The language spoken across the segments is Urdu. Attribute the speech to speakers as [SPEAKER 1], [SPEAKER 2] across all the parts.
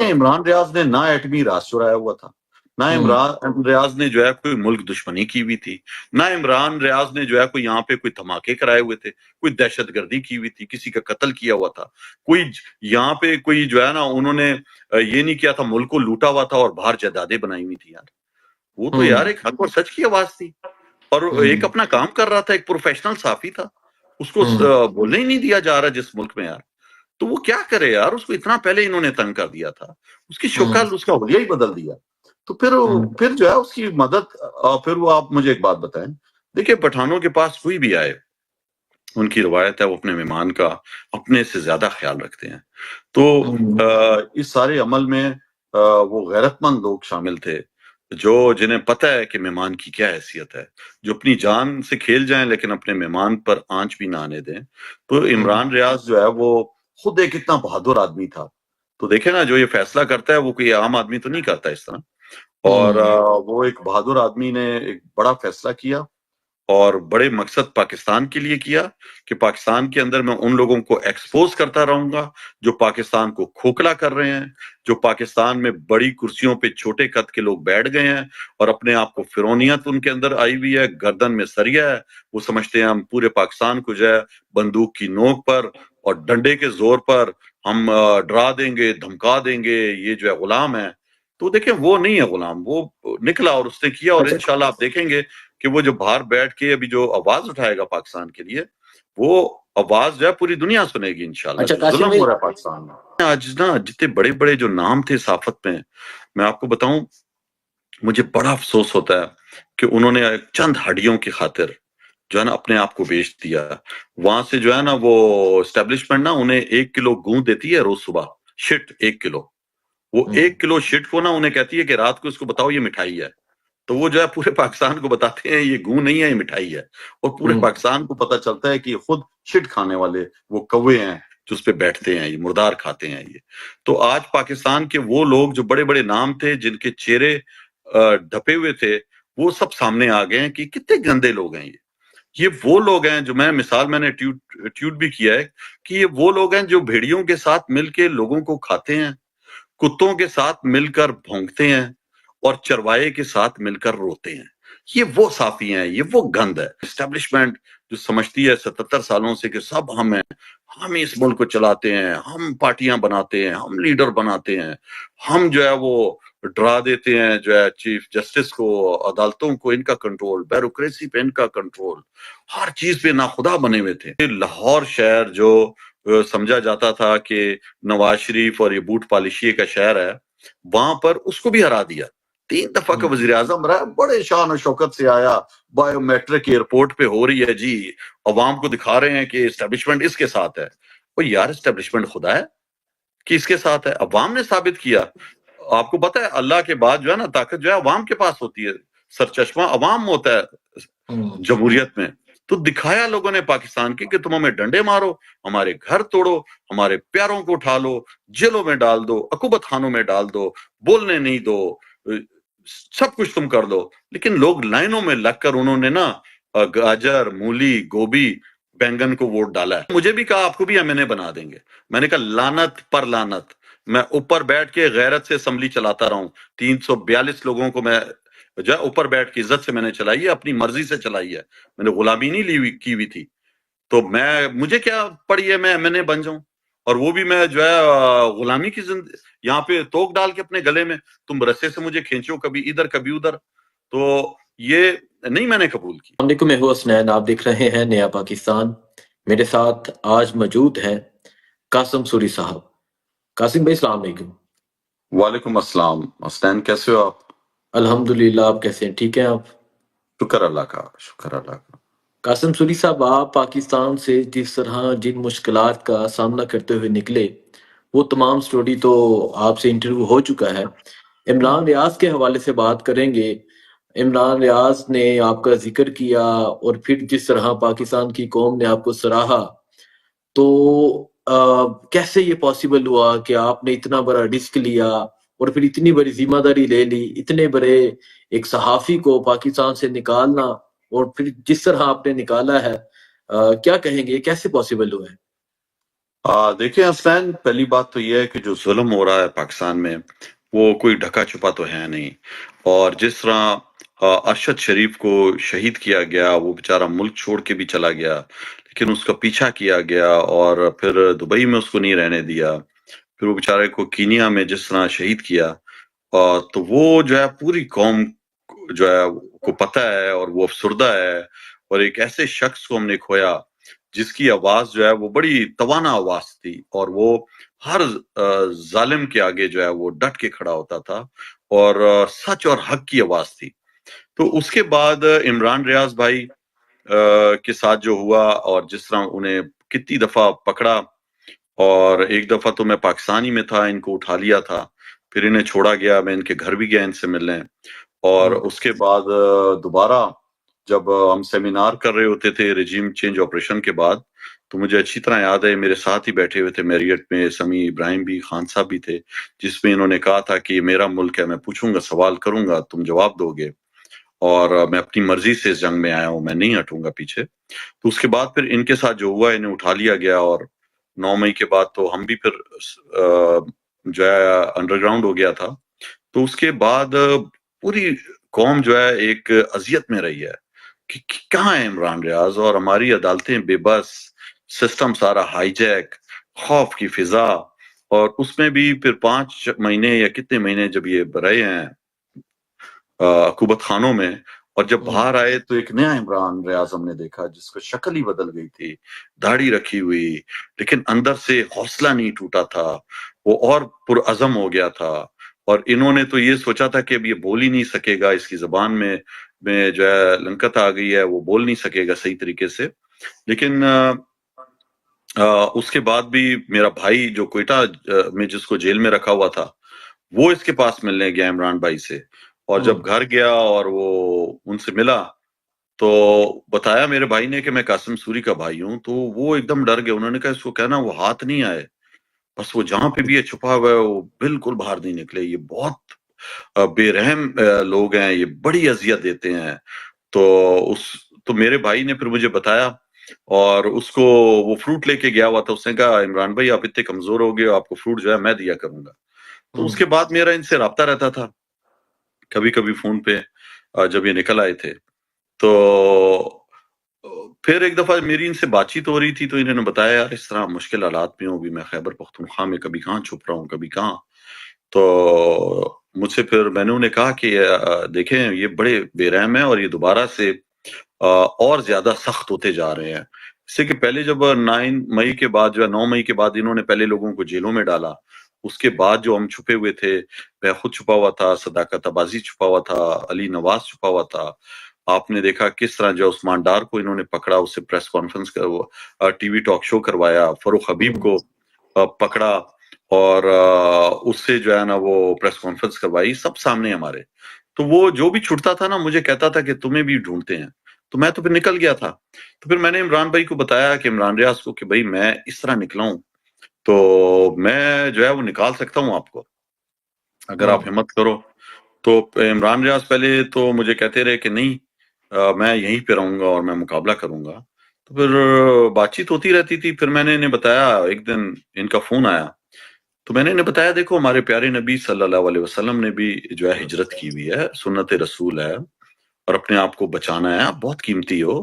[SPEAKER 1] دیکھیں عمران ریاض نے نہ ایٹمی راز چرایا ہوا تھا، نہ عمران ریاض نے جو ہے کوئی ملک دشمنی کی ہوئی تھی، نہ عمران ریاض نے جو ہے کوئی یہاں پہ کوئی دھماکے کرائے ہوئے تھے، کوئی دہشت گردی کی ہوئی تھی، کسی کا قتل کیا ہوا تھا، کوئی یہاں پہ کوئی جو ہے نا انہوں نے یہ نہیں کیا تھا ملک کو لوٹا ہوا تھا اور باہر جائیدادیں بنائی ہوئی تھی یار. وہ تو یار ایک حق اور سچ کی آواز تھی اور ایک اپنا کام کر رہا تھا، ایک پروفیشنل صحافی تھا، اس کو بولنے ہی نہیں دیا جا رہا جس ملک میں یار. تو وہ کیا کرے یار، اس کو اتنا پہلے انہوں نے تنگ کر دیا تھا، اس کی شکل اس کا حلیہ ہی بدل دیا. تو پھر جو ہے اس کی مدد پھر وہ آپ مجھے ایک بات بتائیں، دیکھیں پٹھانوں کے پاس کوئی بھی آئے ان کی روایت ہے وہ اپنے مہمان کا اپنے سے زیادہ خیال رکھتے ہیں. تو اس سارے عمل میں وہ غیرت مند لوگ شامل تھے جو جنہیں پتہ ہے کہ مہمان کی کیا حیثیت ہے، جو اپنی جان سے کھیل جائیں لیکن اپنے مہمان پر آنچ بھی نہ آنے دیں. تو عمران ریاض جو ہے وہ خود ایک اتنا بہادر آدمی تھا. تو دیکھیں نا جو یہ فیصلہ کرتا ہے وہ کوئی عام آدمی تو نہیں کرتا اس طرح، اور وہ ایک بہادر آدمی نے ایک بڑا فیصلہ کیا اور بڑے مقصد پاکستان کے لیے کیا کہ پاکستان کے اندر میں ان لوگوں کو ایکسپوز کرتا رہوں گا جو پاکستان کو کھوکھلا کر رہے ہیں، جو پاکستان میں بڑی کرسیوں پہ چھوٹے قد کے لوگ بیٹھ گئے ہیں اور اپنے آپ کو فرعونیت ان کے اندر آئی ہوئی ہے، گردن میں سریا ہے، وہ سمجھتے ہیں ہم پورے پاکستان کو جو ہے بندوق کی نوک پر اور ڈنڈے کے زور پر ہم ڈرا دیں گے، دھمکا دیں گے، یہ جو ہے غلام ہے. تو دیکھیں وہ نہیں ہے غلام، وہ نکلا اور اس نے کیا، اور انشاءاللہ آپ دیکھیں گے کہ وہ جو باہر بیٹھ کے ابھی جو آواز اٹھائے گا پاکستان کے لیے، وہ آواز جو ہے پوری دنیا سنے گی انشاءاللہ. ظلم ہو رہا ہے پاکستان میں آج نا، جتنے بڑے بڑے جو نام تھے صحافت میں آپ کو بتاؤں، مجھے بڑا افسوس ہوتا ہے کہ انہوں نے چند ہڈیوں کی خاطر جو ہے نا اپنے آپ کو بیچ دیا. وہاں سے جو ہے نا وہ اسٹیبلشمنٹ نا انہیں 1 کلو گوں دیتی ہے روز صبح، شٹ 1 کلو. وہ 1 کلو شٹ کو نا انہیں کہتی ہے کہ رات کو اس کو بتاؤ یہ مٹھائی ہے. تو وہ جو ہے پورے پاکستان کو بتاتے ہیں یہ گوں نہیں ہے، یہ مٹھائی ہے. اور پورے پاکستان کو پتہ چلتا ہے کہ یہ خود شٹ کھانے والے وہ کوے ہیں جو اس پہ بیٹھتے ہیں، یہ مردار کھاتے ہیں یہ. تو آج پاکستان کے وہ لوگ جو بڑے بڑے نام تھے، جن کے چہرے ڈھپے ہوئے تھے، وہ سب سامنے آ گئے ہیں کہ کتنے گندے لوگ ہیں یہ وہ لوگ ہیں جو میں نے ٹویٹ بھی کیا ہے کہ یہ وہ لوگ ہیں جو بھیڑیوں کے ساتھ مل کے لوگوں کو کھاتے ہیں، کتوں کے ساتھ مل کر بھونکتے ہیں اور چروائے کے ساتھ مل کر روتے ہیں. یہ وہ صحافی ہیں، یہ وہ گند ہے. اسٹیبلشمنٹ جو سمجھتی ہے 77 سالوں سے کہ سب ہم ہیں، ہم اس ملک کو چلاتے ہیں، ہم پارٹیاں بناتے ہیں، ہم لیڈر بناتے ہیں، ہم جو ہے وہ ڈرا دیتے ہیں جو ہے چیف جسٹس کو، عدالتوں کو ان کا کنٹرول، بیوروکریسی پہ ان کا کنٹرول، ہر چیز پہ ناخدا بنے ہوئے تھے. لاہور شہر جو سمجھا جاتا تھا کہ نواز شریف اور یہ بوٹ پالشیے کا شہر ہے، وہاں پر اس کو بھی ہرا دیا. 3 دفعہ کا وزیر اعظم رہا، بڑے شان و شوکت سے آیا، بایو میٹرک ایئرپورٹ پہ ہو رہی ہے جی، عوام کو دکھا رہے ہیں کہ اسٹیبلشمنٹ اس کے ساتھ ہے. وہ یار اسٹیبلشمنٹ خدا ہے کہ اس کے ساتھ ہے؟ عوام نے ثابت کیا. آپ کو پتہ ہے اللہ کے بعد جو ہے نا طاقت جو ہے عوام کے پاس ہوتی ہے، سرچشمہ عوام ہوتا ہے جمہوریت میں. تو دکھایا لوگوں نے پاکستان کی کہ تم ہمیں ڈنڈے مارو، ہمارے گھر توڑو، ہمارے پیاروں کو اٹھا لو، جیلوں میں ڈال دو، عقوبت خانوں میں ڈال دو، بولنے نہیں دو، سب کچھ تم کر دو. لیکن لوگ لائنوں میں لگ کر انہوں نے نا گاجر، مولی، گوبھی، بینگن کو ووٹ ڈالا ہے. مجھے بھی کہا آپ کو بھی ایم این اے بنا دیں گے. میں نے کہا لعنت پر لعنت، میں اوپر بیٹھ کے غیرت سے اسمبلی چلاتا رہا ہوں. 342 لوگوں کو میں جو ہے اوپر بیٹھ کے عزت سے میں نے چلائی ہے، اپنی مرضی سے چلائی ہے، میں نے غلامی نہیں کی ہوئی تھی. تو مجھے کیا پڑی ہے میں ایم این اے بن جاؤں، اور وہ بھی میں جو ہے غلامی کی یہاں پہ توک ڈال کے اپنے گلے میں تم رسے سے مجھے کھینچو، کبھی ادھر کبھی ادھر. تو یہ نہیں میں نے قبول کی.
[SPEAKER 2] السلام علیکم، میں ہوں حسنین، آپ دیکھ رہے ہیں نیا پاکستان. میرے ساتھ آج موجود ہیں قاسم سوری صاحب. قاسم بھائی السلام علیکم.
[SPEAKER 1] وعلیکم السلام. حسنین کیسے ہو آپ؟
[SPEAKER 2] الحمدللہ، آپ کیسے ہیں؟ ٹھیک ہیں آپ؟
[SPEAKER 1] شکر اللہ کا، شکر اللہ کا.
[SPEAKER 2] قاسم سوری صاحب، آپ پاکستان سے جس طرح جن مشکلات کا سامنا کرتے ہوئے نکلے، وہ تمام سٹوری تو آپ سے انٹرویو ہو چکا ہے. عمران ریاض کے حوالے سے بات کریں گے. عمران ریاض نے آپ کا ذکر کیا اور پھر جس طرح پاکستان کی قوم نے آپ کو سراہا، تو کیسے یہ پاسبل ہوا کہ آپ نے اتنا بڑا رسک لیا اور پھر اتنی بڑی ذمہ داری لے لی، اتنے بڑے ایک صحافی کو پاکستان سے نکالنا، اور پھر جس طرح آپ نے نکالا ہے، کیا کہیں گے کیسے پاسبل ہوا ہے؟
[SPEAKER 1] دیکھیں حسنین، پہلی بات تو یہ ہے کہ جو ظلم ہو رہا ہے پاکستان میں وہ کوئی ڈھکا چھپا تو ہے نہیں، اور جس طرح ارشد شریف کو شہید کیا گیا، وہ بیچارہ ملک چھوڑ کے بھی چلا گیا، لیکن اس کا پیچھا کیا گیا اور پھر دبئی میں اس کو نہیں رہنے دیا، پھر وہ بیچارے کو کینیا میں جس طرح شہید کیا، تو وہ جو ہے پوری قوم جو ہے کو پتہ ہے اور وہ افسردہ ہے، اور ایک ایسے شخص کو ہم نے کھویا جس کی آواز جو ہے وہ بڑی توانا آواز تھی، اور وہ ہر ظالم کے آگے جو ہے وہ ڈٹ کے کھڑا ہوتا تھا، اور سچ اور حق کی آواز تھی۔ تو اس کے بعد عمران ریاض بھائی کے ساتھ جو ہوا، اور جس طرح انہیں کتنی دفعہ پکڑا، اور ایک دفعہ تو میں پاکستانی میں تھا، ان کو اٹھا لیا تھا، پھر انہیں چھوڑا گیا، میں ان کے گھر بھی گیا ان سے ملنے، اور اس کے بعد دوبارہ جب ہم سیمینار کر رہے ہوتے تھے رجیم چینج آپریشن کے بعد، تو مجھے اچھی طرح یاد ہے میرے ساتھ ہی بیٹھے ہوئے تھے میریٹ میں سمیع ابراہیم بھی، خان صاحب بھی تھے، جس میں انہوں نے کہا تھا کہ یہ میرا ملک ہے، میں پوچھوں گا، سوال کروں گا، تم جواب دو گے، اور میں اپنی مرضی سے اس جنگ میں آیا ہوں، میں نہیں ہٹوں گا پیچھے۔ تو اس کے بعد پھر ان کے ساتھ جو ہوا، انہیں اٹھا لیا گیا، اور 9 مئی کے بعد تو ہم بھی پھر جو ہے انڈر گراؤنڈ ہو گیا تھا۔ تو اس کے بعد پوری قوم جو ہے ایک اذیت میں رہی ہے کہ کہاں ہے عمران ریاض، اور ہماری عدالتیں بے بس، سسٹم سارا ہائی جیک، خوف کی فضا، اور اس میں بھی پھر 5 مہینے یا کتنے مہینے جب یہ رہے ہیں عقوبت خانوں میں، اور جب باہر آئے تو ایک نیا عمران ریاض ہم نے دیکھا جس کو شکل ہی بدل گئی تھی، داڑھی رکھی ہوئی، لیکن اندر سے حوصلہ نہیں ٹوٹا تھا، وہ اور پرعزم ہو گیا تھا، اور انہوں نے تو یہ سوچا تھا کہ اب یہ بول ہی نہیں سکے گا، اس کی زبان میں جو ہے لنکت آ گئی ہے، وہ بول نہیں سکے گا صحیح طریقے سے، لیکن اس کے بعد بھی میرا بھائی جو کوئٹہ میں جس کو جیل میں رکھا ہوا تھا، وہ اس کے پاس ملنے گیا عمران بھائی سے، اور جب گھر گیا اور وہ ان سے ملا تو بتایا میرے بھائی نے کہ میں قاسم سوری کا بھائی ہوں، تو وہ ایک دم ڈر گئے، انہوں نے کہا اس کو کہنا وہ ہاتھ نہیں آئے، بس وہ جہاں پہ بھی یہ چھپا ہوا ہے وہ بالکل باہر نہیں نکلے، یہ بہت بے رحم لوگ ہیں، یہ بڑی اذیت دیتے ہیں۔ تو میرے بھائی نے پھر مجھے بتایا، اور اس کو وہ فروٹ لے کے گیا ہوا تھا، اس نے کہا عمران بھائی آپ اتنے کمزور ہو گئے، آپ کو فروٹ جو ہے میں دیا کروں گا۔ تو اس کے بعد میرا ان سے رابطہ رہتا تھا کبھی کبھی فون پہ جب یہ نکل آئے تھے، تو پھر ایک دفعہ میری ان سے بات چیت ہو رہی تھی تو انہوں نے بتایا یار اس طرح مشکل حالات میں ہوں، بھی میں خیبر پختونخوا میں کبھی کہاں چھپ رہا ہوں، کبھی کہاں، تو مجھ سے پھر میں نے انہیں کہا کہ دیکھیں یہ بڑے بے رحم ہیں، اور یہ دوبارہ سے اور زیادہ سخت ہوتے جا رہے ہیں، اس سے کہ پہلے جب 9 مئی کے بعد جو ہے 9 مئی کے بعد انہوں نے پہلے لوگوں کو جیلوں میں ڈالا، اس کے بعد جو ہم چھپے ہوئے تھے، میں خود چھپا ہوا تھا، صداقت عباسی چھپا ہوا تھا، علی نواز چھپا ہوا تھا، آپ نے دیکھا کس طرح جو عثمان ڈار کو انہوں نے پکڑا، اس سے press conference T V talk show کروایا، فاروق حبیب کو پکڑا، اور اس سے جو ہے نا وہ پریس کانفرنس کروائی، سب سامنے ہمارے، تو وہ جو بھی چھٹتا تھا نا مجھے کہتا تھا کہ تمہیں بھی ڈھونڈتے ہیں، تو میں تو پھر نکل گیا تھا، تو پھر میں نے عمران بھائی کو بتایا کہ عمران ریاض کو کہ بھائی میں اس طرح نکلا ہوں، تو میں جو ہے وہ نکال سکتا ہوں آپ کو اگر آپ ہمت کرو۔ تو عمران ریاض پہلے تو مجھے کہتے رہے کہ نہیں میں یہیں پہ رہوں گا اور میں مقابلہ کروں گا، تو پھر بات چیت ہوتی رہتی تھی، پھر میں نے انہیں بتایا، ایک دن ان کا فون آیا تو میں نے انہیں بتایا دیکھو ہمارے پیارے نبی صلی اللہ علیہ وسلم نے بھی جو ہے ہجرت کی ہوئی ہے، سنت رسول ہے، اور اپنے آپ کو بچانا ہے، آپ بہت قیمتی ہو،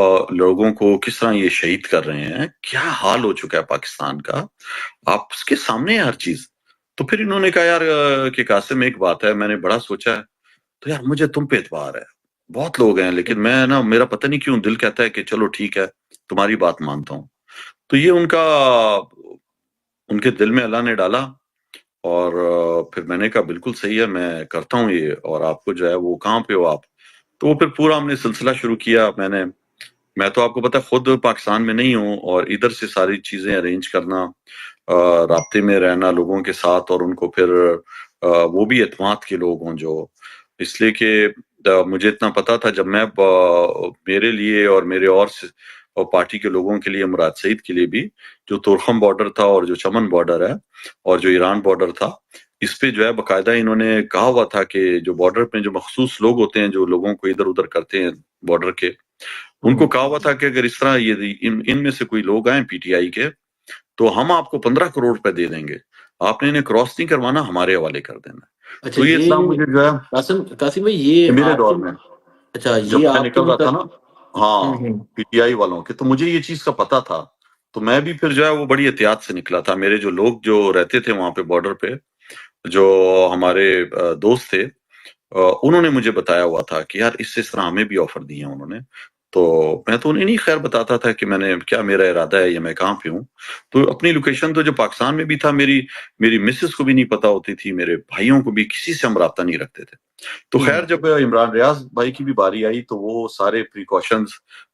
[SPEAKER 1] اور لوگوں کو کس طرح یہ شہید کر رہے ہیں، کیا حال ہو چکا ہے پاکستان کا، آپ اس کے سامنے ہے ہر چیز۔ تو پھر انہوں نے کہا یار کہ قاسم ایک بات ہے، میں نے بڑا سوچا ہے، تو یار مجھے تم پہ اعتبار ہے، بہت لوگ ہیں لیکن میں نا میرا پتہ نہیں کیوں دل کہتا ہے کہ چلو ٹھیک ہے تمہاری بات مانتا ہوں۔ تو یہ ان کے دل میں اللہ نے ڈالا، اور پھر میں نے کہا بالکل صحیح ہے میں کرتا ہوں یہ، اور آپ کو جو ہے وہ کہاں پہ ہو آپ، تو وہ پھر پورا ہم نے سلسلہ شروع کیا، میں تو آپ کو پتا خود پاکستان میں نہیں ہوں، اور ادھر سے ساری چیزیں ارینج کرنا، رابطے میں رہنا لوگوں کے ساتھ، اور ان کو پھر وہ بھی اعتماد کے لوگ ہوں جو، اس لیے کہ مجھے اتنا پتا تھا جب میں میرے لیے اور میرے اور پارٹی کے لوگوں کے لیے، مراد سعید کے لیے بھی، جو تورخم بارڈر تھا اور جو چمن بارڈر ہے اور جو ایران بارڈر تھا، اس پہ جو ہے باقاعدہ انہوں نے کہا ہوا تھا کہ جو بارڈر پہ جو مخصوص لوگ ہوتے ہیں جو لوگوں کو ادھر ادھر کرتے ہیں بارڈر کے، ان کو کہا ہوا تھا کہ اگر اس طرح ان میں سے کوئی لوگ آئیں پی ٹی آئی کے تو ہم آپ کو 15 کروڑ روپے دے دیں گے, آپ نے انہیں کراس نہیں کروانا, ہمارے حوالے کر دینا.
[SPEAKER 2] اچھا
[SPEAKER 1] تو یہ
[SPEAKER 2] یہ
[SPEAKER 1] اطلاع مجھے جو ہے
[SPEAKER 2] قاسم بھائی یہ
[SPEAKER 1] میرے
[SPEAKER 2] آپ
[SPEAKER 1] دور
[SPEAKER 2] کے
[SPEAKER 1] میں
[SPEAKER 2] اچھا
[SPEAKER 1] جب
[SPEAKER 2] یہ
[SPEAKER 1] میں
[SPEAKER 2] آپ کے
[SPEAKER 1] نکل رہا تھا نا, ہاں
[SPEAKER 2] ہوں
[SPEAKER 1] پی ٹی آئی والوں کے, تو مجھے یہ چیز کا پتا تھا. تو میں بھی پھر جو ہے وہ بڑی احتیاط سے نکلا تھا. میرے جو لوگ جو رہتے تھے وہاں پہ بارڈر پہ, جو ہمارے دوست تھے, انہوں نے مجھے بتایا ہوا تھا کہ یار اس طرح ہمیں بھی آفر دیے ہیں انہوں نے. تو میں تو انہیں نہیں خیر بتاتا تھا کہ میں نے کیا میرا ارادہ ہے یا میں کہاں پہ ہوں. تو اپنی لوکیشن تو جو پاکستان میں بھی تھا, میری مسز کو بھی نہیں پتا ہوتی تھی, میرے بھائیوں کو بھی, کسی سے ہم رابطہ نہیں رکھتے تھے. تو خیر جب عمران ریاض بھائی کی بھی باری آئی تو وہ سارے پریکاشنز,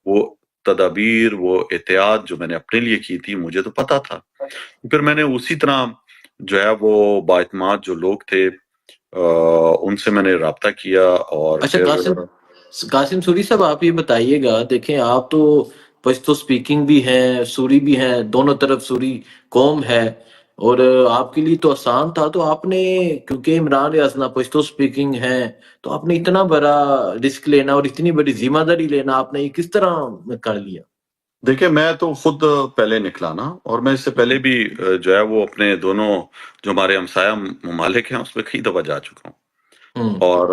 [SPEAKER 1] وہ تدابیر, وہ احتیاط جو میں نے اپنے لیے کی تھی, مجھے تو پتا تھا. پھر میں نے اسی طرح جو ہے وہ باعتماد جو لوگ تھے ان سے میں نے رابطہ کیا. اور
[SPEAKER 2] اچھا
[SPEAKER 1] پھر
[SPEAKER 2] قاسم سوری صاحب آپ یہ بتائیے گا, دیکھیں آپ تو پشتو سپیکنگ بھی ہیں, سوری بھی ہیں, دونوں طرف سوری قوم ہے, اور آپ کے لیے تو آسان تھا. تو آپ نے, کیونکہ عمران ریاض نہ پشتو سپیکنگ ہیں, تو آپ نے اتنا بڑا رسک لینا اور اتنی بڑی ذمہ داری لینا, آپ نے یہ کس طرح کر لیا؟
[SPEAKER 1] دیکھیں میں تو خود پہلے نکلا نا, اور میں اس سے پہلے بھی جو ہے وہ اپنے دونوں جو ہمارے ہمسایہ ممالک ہیں اس پہ کئی دفعہ جا چکا ہوں. اور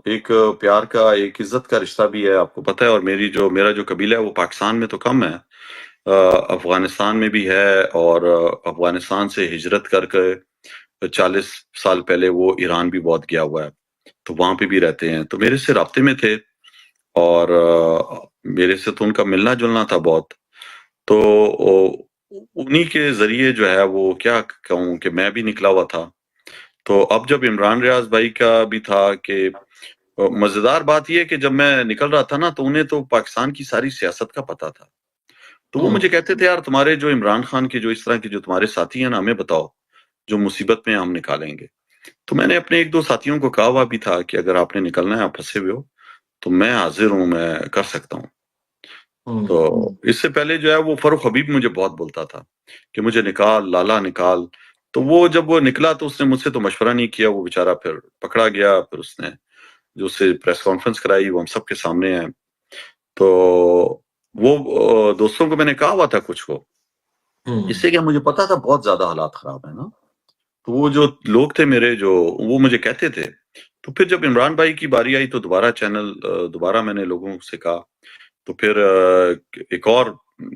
[SPEAKER 1] ایک پیار کا, ایک عزت کا رشتہ بھی ہے, آپ کو پتہ ہے. اور میرا جو قبیلہ ہے وہ پاکستان میں تو کم ہے, افغانستان میں بھی ہے, اور افغانستان سے ہجرت کر کے 40 سال پہلے وہ ایران بھی بہت گیا ہوا ہے, تو وہاں پہ بھی رہتے ہیں. تو میرے سے رابطے میں تھے, اور میرے سے تو ان کا ملنا جلنا تھا بہت. تو انہی کے ذریعے جو ہے وہ کیا کہوں کہ میں بھی نکلا ہوا تھا. تو اب جب عمران ریاض بھائی کا بھی تھا, کہ مزیدار بات یہ کہ جب میں نکل رہا تھا نا, تو انہیں تو پاکستان کی ساری سیاست کا پتا تھا. تو وہ مجھے کہتے تھے یار تمہارے جو عمران خان کے جو اس طرح کے جو تمہارے ساتھی ہیں نا, ہمیں بتاؤ, جو مصیبت میں ہم نکالیں گے. تو میں نے اپنے 1-2 ساتھیوں کو کہا ہوا بھی تھا کہ اگر آپ نے نکلنا ہے, آپ پھنسے ہوئے ہو, تو میں حاضر ہوں, میں کر سکتا ہوں. تو اس سے پہلے جو ہے وہ فاروق حبیب مجھے بہت بولتا تھا کہ مجھے نکال, لالا نکال. تو وہ جب وہ نکلا تو اس نے مجھ سے تو مشورہ نہیں کیا, وہ بیچارہ پھر پکڑا گیا. پھر اس نے جو اس سے پریس کانفرنس کرائی وہ ہم سب کے سامنے ہے. تو وہ دوستوں کو میں نے کہا ہوا تھا کچھ کو, اس سے کہ مجھے پتا تھا بہت زیادہ حالات خراب ہیں نا. تو وہ جو لوگ تھے میرے, جو وہ مجھے کہتے تھے. تو پھر جب عمران بھائی کی باری آئی تو دوبارہ میں نے لوگوں سے کہا. تو پھر ایک اور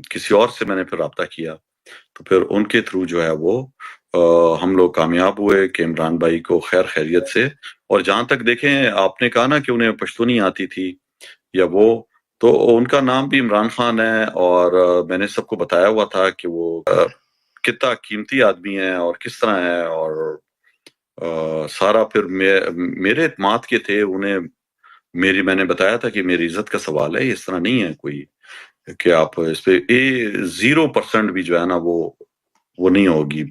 [SPEAKER 1] کسی اور سے میں نے پھر رابطہ کیا. تو پھر ان کے تھرو جو ہے وہ ہم لوگ کامیاب ہوئے کہ عمران بھائی کو خیر خیریت سے. اور جہاں تک دیکھیں, آپ نے کہا نا کہ انہیں پشتونی آتی تھی یا وہ, تو ان کا نام بھی عمران خان ہے. اور میں نے سب کو بتایا ہوا تھا کہ وہ کتنا قیمتی آدمی ہے اور کس طرح ہے. اور سارا پھر میرے اعتماد کے تھے, انہیں میں نے بتایا تھا کہ میری عزت کا سوال ہے, اس طرح نہیں ہے کوئی کہ آپ اس پہ 0% بھی جو ہے نا وہ نہیں ہوگی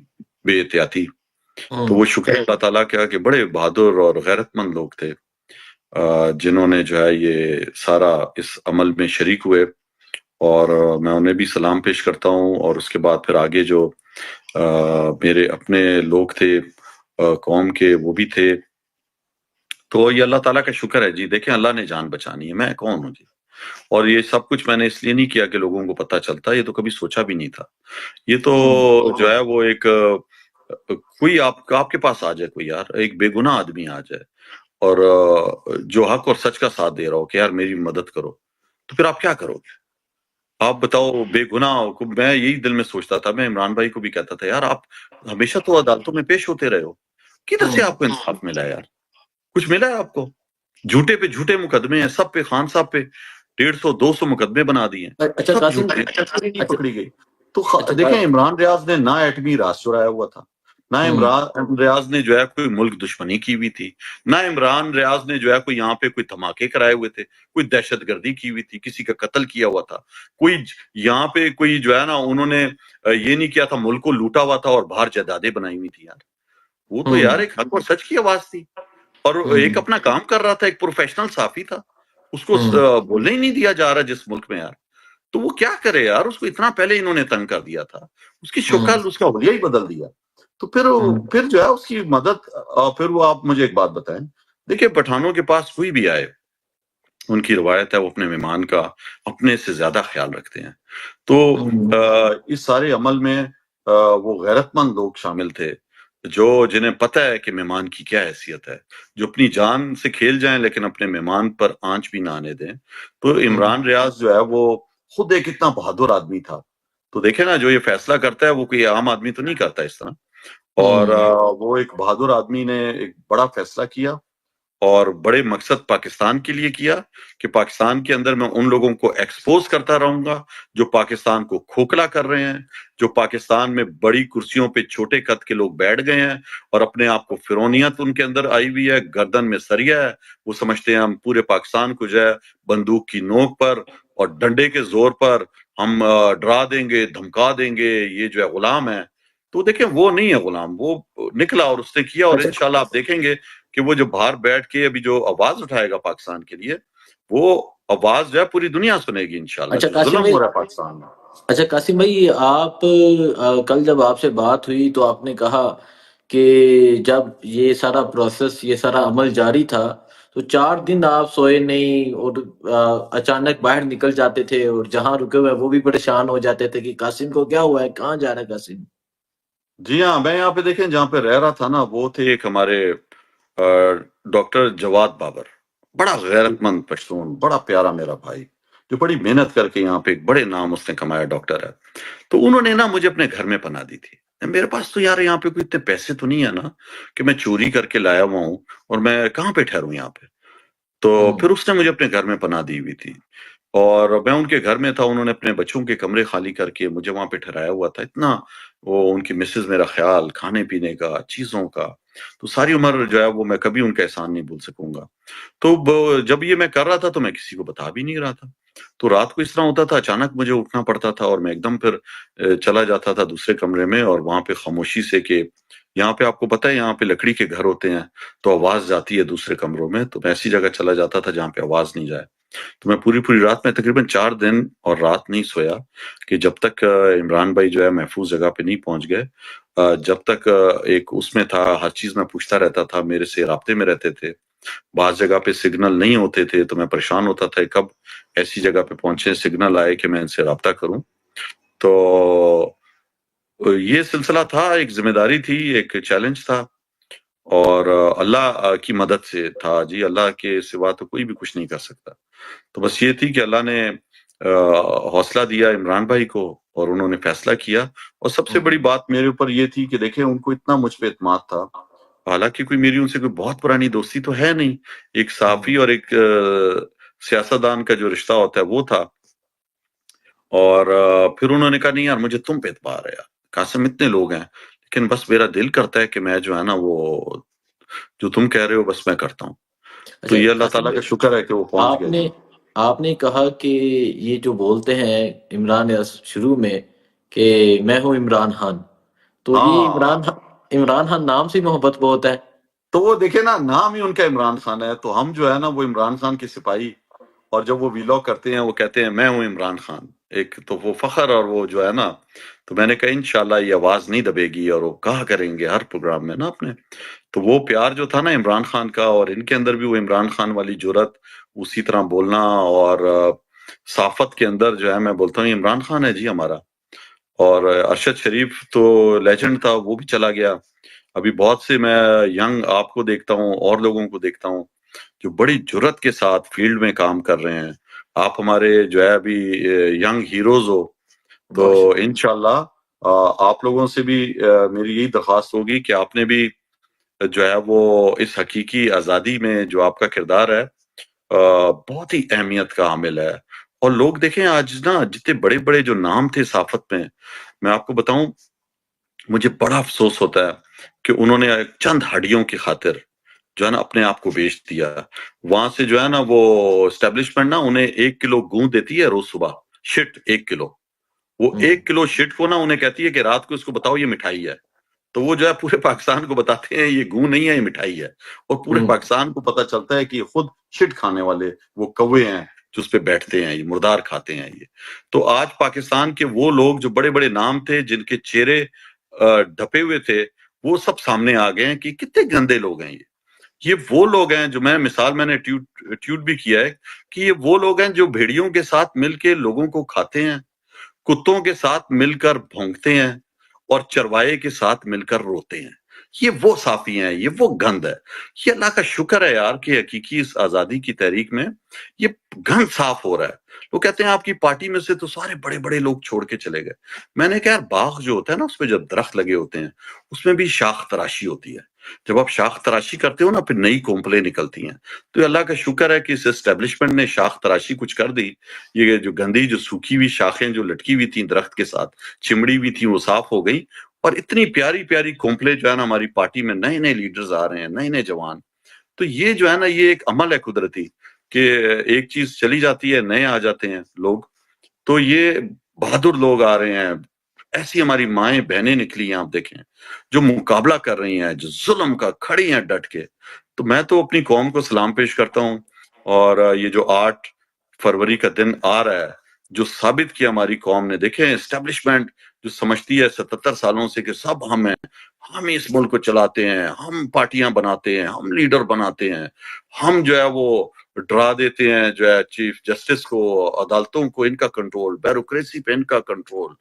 [SPEAKER 1] بے احتیاطی. تو وہ شکر اللہ تعالیٰ کا کہ بڑے بہادر اور غیرت مند لوگ تھے, جنہوں نے جو ہے یہ سارا اس عمل میں شریک ہوئے. اور میں انہیں بھی سلام پیش کرتا ہوں. اور اس کے بعد پھر آگے جو میرے اپنے لوگ تھے قوم کے, وہ بھی تھے. تو یہ اللہ تعالیٰ کا شکر ہے جی. دیکھیں اللہ نے جان بچانی ہے, میں کون ہوں جی. اور یہ سب کچھ میں نے اس لیے نہیں کیا کہ لوگوں کو پتہ چلتا, یہ تو کبھی سوچا بھی نہیں تھا. یہ تو جو ہے وہ ایک کوئی آپ کے پاس آ جائے, کوئی یار ایک بے گناہ آدمی آ جائے اور جو حق اور سچ کا ساتھ دے رہا ہو کہ یار میری مدد کرو, تو پھر آپ کیا کرو گے؟ آپ بتاؤ. بے گناہ کو میں یہی دل میں سوچتا تھا. میں عمران بھائی کو بھی کہتا تھا یار آپ ہمیشہ تو عدالتوں میں پیش ہوتے رہے ہو, کدھر سے آپ کو انصاف ملا یار؟ کچھ ملا ہے آپ کو؟ جھوٹے پہ جھوٹے مقدمے ہیں سب پہ. خان صاحب پہ 150-200 مقدمے بنا دیے,
[SPEAKER 2] اچھا
[SPEAKER 1] سب
[SPEAKER 2] قاسم,
[SPEAKER 1] جھوٹے, نہیں پکڑی گئی. تو
[SPEAKER 2] اچھا
[SPEAKER 1] دیکھیں عمران ریاض نے نہ ایٹمی راز چرایا ہوا تھا, نہ عمران ریاض نے جو ہے کوئی ملک دشمنی کی ہوئی تھی, نہ عمران ریاض نے جو ہے کوئی یہاں پہ کوئی دھماکے کرائے ہوئے تھے, کوئی دہشت گردی کی ہوئی تھی, کسی کا قتل کیا ہوا تھا, کوئی یہاں پہ کوئی جو ہے نا انہوں نے یہ نہیں کیا تھا ملک کو لوٹا ہوا تھا اور باہر جائیدادیں بنائی ہوئی تھی. یار وہ تو یار ایک حق اور سچ کی آواز تھی, اور ایک اپنا کام کر رہا تھا, ایک پروفیشنل صحافی تھا, اس کو بولنے ہی نہیں دیا جا رہا جس ملک میں یار. تو وہ کیا کرے یار, اس کو اتنا پہلے انہوں نے تنگ کر دیا تھا, اس کی شکل اس کا حلیہ ہی بدل دیا. تو پھر جو ہے اس کی مدد. پھر وہ آپ مجھے ایک بات بتائیں, دیکھیں پٹھانوں کے پاس کوئی بھی آئے, ان کی روایت ہے وہ اپنے مہمان کا اپنے سے زیادہ خیال رکھتے ہیں. تو اس سارے عمل میں وہ غیرت مند لوگ شامل تھے جو جنہیں پتہ ہے کہ مہمان کی کیا حیثیت ہے، جو اپنی جان سے کھیل جائیں لیکن اپنے مہمان پر آنچ بھی نہ آنے دیں۔ تو عمران ریاض جو ہے وہ خود ایک اتنا بہادر آدمی تھا، تو دیکھیں نا جو یہ فیصلہ کرتا ہے وہ کوئی عام آدمی تو نہیں کرتا اس طرح، اور وہ ایک بہادر آدمی نے ایک بڑا فیصلہ کیا اور بڑے مقصد پاکستان کے لیے کیا کہ پاکستان کے اندر میں ان لوگوں کو ایکسپوز کرتا رہوں گا جو پاکستان کو کھوکھلا کر رہے ہیں، جو پاکستان میں بڑی کرسیوں پہ چھوٹے قد کے لوگ بیٹھ گئے ہیں اور اپنے آپ کو فرعونیت ان کے اندر آئی ہوئی ہے، گردن میں سریا ہے، وہ سمجھتے ہیں ہم پورے پاکستان کو جو ہے بندوق کی نوک پر اور ڈنڈے کے زور پر ہم ڈرا دیں گے، دھمکا دیں گے، یہ جو ہے غلام ہے۔ تو دیکھیں وہ نہیں ہے غلام، وہ نکلا اور اس نے کیا، اور انشاءاللہ آپ دیکھیں گے کہ وہ جو باہر بیٹھ کے ابھی جو آواز اٹھائے گا پاکستان کے لیے، وہ آواز جو ہے پوری دنیا سنے گی انشاءاللہ،
[SPEAKER 2] اچھا
[SPEAKER 1] جو
[SPEAKER 2] قاسم
[SPEAKER 1] ظلم
[SPEAKER 2] بھائی،
[SPEAKER 1] ہو رہا ہے پاکستان میں۔
[SPEAKER 2] اچھا قاسم بھائی، آپ کل جب آپ سے بات ہوئی تو آپ نے کہا کہ جب یہ سارا پروسیس، یہ سارا عمل جاری تھا تو 4 دن آپ سوئے نہیں، اور اچانک باہر نکل جاتے تھے اور جہاں رکے ہوئے وہ بھی پریشان ہو جاتے تھے کہ قاسم کو کیا ہوا ہے، کہاں جا رہا ہے قاسم۔
[SPEAKER 1] جی ہاں، میں یہاں پہ دیکھیں جہاں پہ رہ رہا تھا نا، وہ تھے ایک ہمارے ڈاکٹر جواد بابر، بڑا غیرت مند پشتون، بڑا پیارا میرا بھائی، جو بڑی محنت کر کے یہاں پہ ایک بڑے نام اس نے کمایا، ڈاکٹر ہے۔ تو انہوں نے نا مجھے اپنے گھر میں پناہ دی تھی۔ میرے پاس تو یار یہاں پہ کوئی اتنے پیسے تو نہیں ہے نا کہ میں چوری کر کے لایا ہوا ہوں اور میں کہاں پہ ٹھہروں یہاں پہ۔ تو پھر اس نے مجھے اپنے گھر میں پناہ دی ہوئی تھی اور میں ان کے گھر میں تھا، انہوں نے اپنے بچوں کے کمرے خالی کر کے مجھے وہاں پہ ٹھہرایا ہوا تھا۔ اتنا وہ ان کی مسز میرا خیال، کھانے پینے کا، چیزوں کا، تو ساری عمر جو ہے وہ میں کبھی ان کا احسان نہیں بھول سکوں گا۔ تو جب یہ میں کر رہا تھا تو میں کسی کو بتا بھی نہیں رہا تھا۔ تو رات کو اس طرح ہوتا تھا، اچانک مجھے اٹھنا پڑتا تھا اور میں ایک دم پھر چلا جاتا تھا دوسرے کمرے میں، اور وہاں پہ خاموشی سے، کہ یہاں پہ آپ کو پتہ ہے یہاں پہ لکڑی کے گھر ہوتے ہیں تو آواز جاتی ہے دوسرے کمروں میں، تو میں ایسی جگہ چلا جاتا تھا جہاں پہ آواز نہیں جائے۔ تو میں پوری رات میں تقریباً 4 دن اور رات نہیں سویا، کہ جب تک عمران بھائی جو ہے محفوظ جگہ پہ نہیں پہنچ گئے، جب تک ایک اس میں تھا، ہر چیز میں پوچھتا رہتا تھا، میرے سے رابطے میں رہتے تھے۔ بعض جگہ پہ سگنل نہیں ہوتے تھے تو میں پریشان ہوتا تھا کب ایسی جگہ پہ پہنچے، سگنل آئے کہ میں ان سے رابطہ کروں۔ تو یہ سلسلہ تھا، ایک ذمہ داری تھی، ایک چیلنج تھا، اور اللہ کی مدد سے تھا جی، اللہ کے سوا تو کوئی بھی کچھ نہیں کر سکتا۔ تو بس یہ تھی کہ اللہ نے حوصلہ دیا عمران بھائی کو اور انہوں نے فیصلہ کیا، اور سب سے بڑی بات میرے اوپر یہ تھی کہ دیکھیں ان کو اتنا مجھ پہ اعتماد تھا، حالانکہ کوئی میری ان سے کوئی بہت پرانی دوستی تو ہے نہیں، ایک صحافی اور ایک سیاستدان کا جو رشتہ ہوتا ہے وہ تھا، اور پھر انہوں نے کہا نہیں یار مجھے تم پہ اعتبار ہے یار قاسم، اتنے لوگ ہیں لیکن بس میرا دل کرتا ہے کہ میں جو ہے نا وہ جو تم کہہ رہے ہو بس میں کرتا ہوں۔ تو یہ اللہ تعالیٰ کا شکر ہے کہ وہ پہنچ گئے جی۔
[SPEAKER 2] آپ نے کہا کہ یہ جو بولتے ہیں عمران شروع میں کہ میں ہوں عمران خان، تو یہ عمران خان نام سے محبت بہت ہے۔
[SPEAKER 1] تو وہ دیکھیں نا، نام ہی ان کا عمران خان ہے، تو ہم جو ہے نا وہ عمران خان کے سپاہی، اور جب وہ ویلاگ کرتے ہیں وہ کہتے ہیں میں ہوں عمران خان، ایک تو وہ فخر، اور وہ جو ہے نا، تو میں نے کہا انشاءاللہ یہ آواز نہیں دبے گی اور وہ کہا کریں گے ہر پروگرام میں نا اپنے۔ تو وہ پیار جو تھا نا عمران خان کا، اور ان کے اندر بھی وہ عمران خان والی جرت، اسی طرح بولنا، اور صافت کے اندر جو ہے میں بولتا ہوں عمران خان ہے جی ہمارا۔ اور ارشد شریف تو لیجنڈ تھا، وہ بھی چلا گیا۔ ابھی بہت سے میں ینگ آپ کو دیکھتا ہوں اور لوگوں کو دیکھتا ہوں جو بڑی جرت کے ساتھ فیلڈ میں کام کر رہے ہیں۔ آپ ہمارے جو ہے ابھی ینگ ہیروز ہو، تو انشاءاللہ آپ لوگوں سے بھی میری یہی درخواست ہوگی کہ آپ نے بھی جو ہے وہ اس حقیقی آزادی میں جو آپ کا کردار ہے بہت ہی اہمیت کا حامل ہے۔ اور لوگ دیکھیں آج نا جتنے بڑے بڑے جو نام تھے صحافت میں آپ کو بتاؤں، مجھے بڑا افسوس ہوتا ہے کہ انہوں نے چند ہڈیوں کی خاطر جو ہے نا اپنے آپ کو بیچ دیا۔ وہاں سے جو ہے نا وہ اسٹیبلشمنٹ نا انہیں 1 کلو گوں دیتی ہے روز صبح، شٹ 1 کلو، وہ 1 کلو شٹ کو نا انہیں کہتی ہے کہ رات کو اس کو بتاؤ یہ مٹھائی ہے، تو وہ جو ہے پورے پاکستان کو بتاتے ہیں یہ گوں نہیں ہے یہ مٹھائی ہے، اور پورے پاکستان کو پتہ چلتا ہے کہ یہ خود شٹ کھانے والے وہ کوے ہیں جو اس پہ بیٹھتے ہیں، یہ مردار کھاتے ہیں یہ۔ تو آج پاکستان کے وہ لوگ جو بڑے بڑے نام تھے، جن کے چہرے ڈھپے ہوئے تھے، وہ سب سامنے آ گئے ہیں کہ کتنے گندے لوگ ہیں یہ وہ لوگ ہیں جو میں نے ٹویٹ بھی کیا ہے کہ یہ وہ لوگ ہیں جو بھیڑیوں کے ساتھ مل کے لوگوں کو کھاتے ہیں، کتوں کے ساتھ مل کر بھونکتے ہیں، اور چروائے کے ساتھ مل کر روتے ہیں. یہ وہ صافی ہیں, یہ وہ گند ہے. یہ اللہ کا شکر ہے یار کہ حقیقی اس آزادی کی تحریک میں یہ گند صاف ہو رہا ہے. وہ کہتے ہیں آپ کی پارٹی میں سے تو سارے بڑے بڑے لوگ چھوڑ کے چلے گئے. میں نے کہا یار باغ جو ہوتا ہے نا اس پہ جب درخت لگے ہوتے ہیں اس میں بھی شاخ تراشی ہوتی ہے. جب آپ شاخ تراشی کرتے ہو نا پھر نئی کونپلیں نکلتی ہیں. تو اللہ کا شکر ہے کہ اس اسٹیبلشمنٹ نے شاخ تراشی کچھ کر دی. یہ جو گندی جو سوکھی ہوئی شاخیں جو لٹکی ہوئی تھیں درخت کے ساتھ چمڑی ہوئی تھی وہ صاف ہو گئی. اور اتنی پیاری پیاری کونپلیں جو ہے نا ہماری پارٹی میں نئے نئے لیڈرز آ رہے ہیں, نئے نئے جوان. تو یہ جو ہے نا یہ ایک عمل ہے قدرتی کہ ایک چیز چلی جاتی ہے نئے آ جاتے ہیں لوگ. تو یہ بہادر لوگ آ رہے ہیں, ایسی ہماری مائیں بہنیں نکلی ہیں آپ دیکھیں جو مقابلہ کر رہی ہیں, جو ظلم کا کھڑی ہیں ڈٹ کے. تو میں تو اپنی قوم کو سلام پیش کرتا ہوں. اور یہ جو 8 فروری کا دن آ رہا ہے جو ثابت کیا ہماری قوم نے, دیکھیں اسٹیبلشمنٹ جو سمجھتی ہے 77 سالوں سے کہ سب ہم ہیں, ہم اس ملک کو چلاتے ہیں, ہم پارٹیاں بناتے ہیں, ہم لیڈر بناتے ہیں, ہم جو ہے وہ ڈرا دیتے ہیں جو ہے چیف جسٹس کو, عدالتوں کو ان کا کنٹرول, بیوروکریسی پہ ان کا کنٹرول,